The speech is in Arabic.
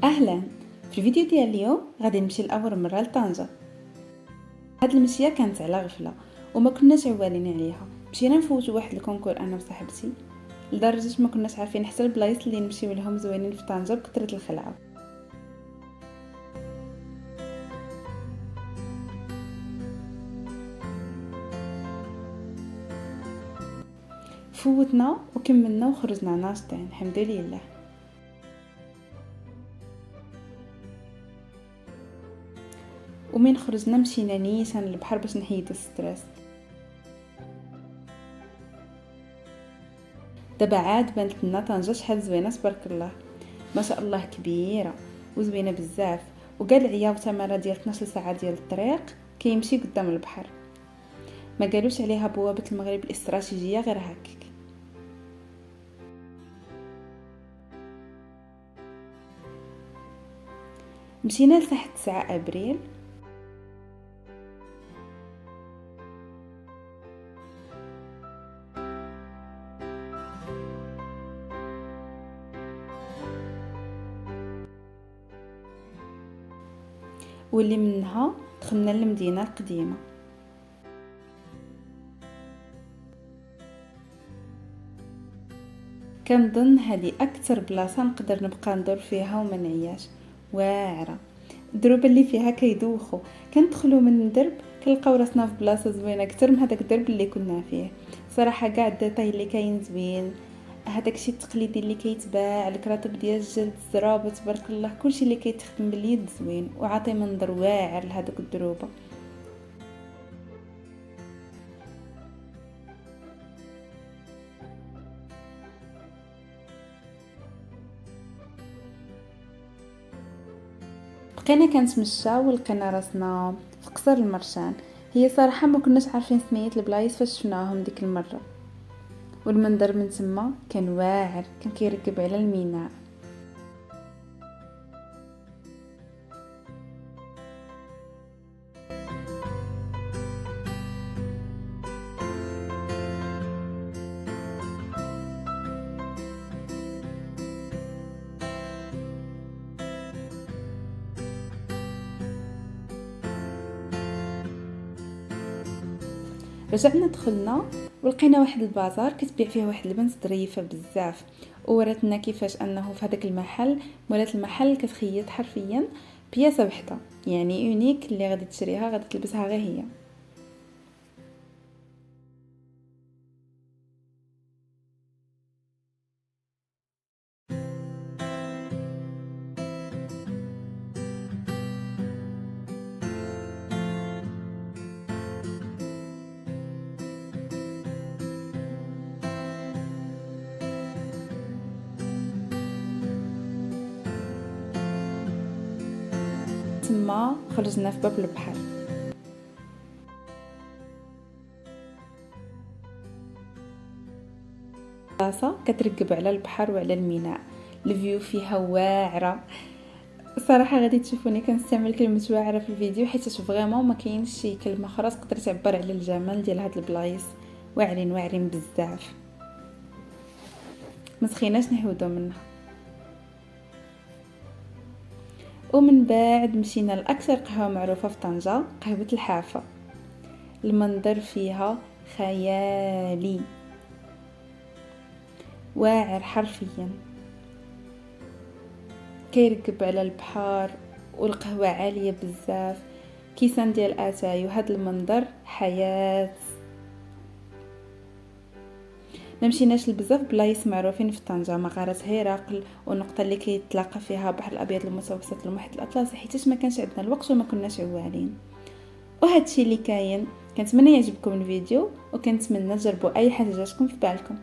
اهلا. في الفيديو ديال اليوم غادي نمشي لاول مره لطنجة. هاد المشيه كانت على غفله وما كناش عوالين عليها. مشينا نفوتوا واحد الكونكور انا وصاحبتي لدرجه ما كناش عارفين حتى البلايص اللي نمشيو لهم زوينين في طنجة بكثره الخلعه. فوتنا وكملنا وخرجنا ناشطين الحمد لله. ومن خرجنا مشينا نيشان للبحر باش نحيدو الستريس. دابا عاد بانت لنا طنجة شحال زوينه تبارك الله، ما شاء الله كبيره وزوينه بزاف، وكاع العيا وتماره ديال 12 ساعه ديال الطريق كيمشي قدام البحر. ما قالوش عليها بوابه المغرب الاستراتيجيه غير هكاك. مشينا لتحت 9 ابريل. واللي منها دخلنا للمدينه القديمه. كنظن هذه اكثر بلاصه نقدر نبقى ندور فيها وما نعياش. واعره، الدروب اللي فيها كيدوخوا، كندخلوا من الدرب كنلقاو راسنا في بلاصه زوينه اكثر من هذاك الدرب اللي كنا فيه. صراحه كاع الديتاي اللي كاين زوين، هذاك الشيء التقليدي اللي كيتباع، الكراتب ديال الجلد، الزرابه تبارك الله، كلشي اللي كيتخدم باليد زوين وعاطي منظر واعر لهذوك الدروبه. بقينا كنتمشى ولقينا راسنا في قصر المرشان. هي صراحه ما كناش عارفين سميات البلايص فاش شفناهم ديك المره، والمنظر من تما كان واعر، كان كيركب على الميناء. رجعنا دخلنا ولقينا واحد البازار كتبيع فيه واحد البنت ظريفه بزاف، ووراتنا كيفاش انه في هذاك المحل مولات المحل كتخيط حرفيا بياسه وحده، يعني يونيك، اللي غادي تشريها غادي تلبسها غير هي. تما خرجنا في باب البحر. بلاصه كتركب على البحر وعلى الميناء، الفيو فيها واعره. صراحه غادي تشوفوني كنستعمل كلمه واعره في الفيديو حيت فريمون ما كاينش شي كلمه اخرى تقدر تعبر على الجمال ديال هاد البلايص. واعرين بزاف، ما سخيناش نحودو منها. ومن بعد مشينا لاكثر قهوه معروفه في طنجة، قهوه الحافه. المنظر فيها خيالي، واعر حرفيا، كيركب على البحر والقهوه عاليه بزاف، كيسان ديال اتاي، وهذا المنظر حياه. ما مشيناش لبزاف بلايص معروفين في طنجة، مغارة هرقل والنقطه اللي كيتلاقى فيها البحر الابيض المتوسط المحيط الاطلسي، حيت ما كانش عندنا الوقت وما كناش عوالين. وهذا الشيء اللي كاين. كنتمنى يعجبكم الفيديو، وكنتمنى تجربوا اي حاجه جاتكم في بالكم.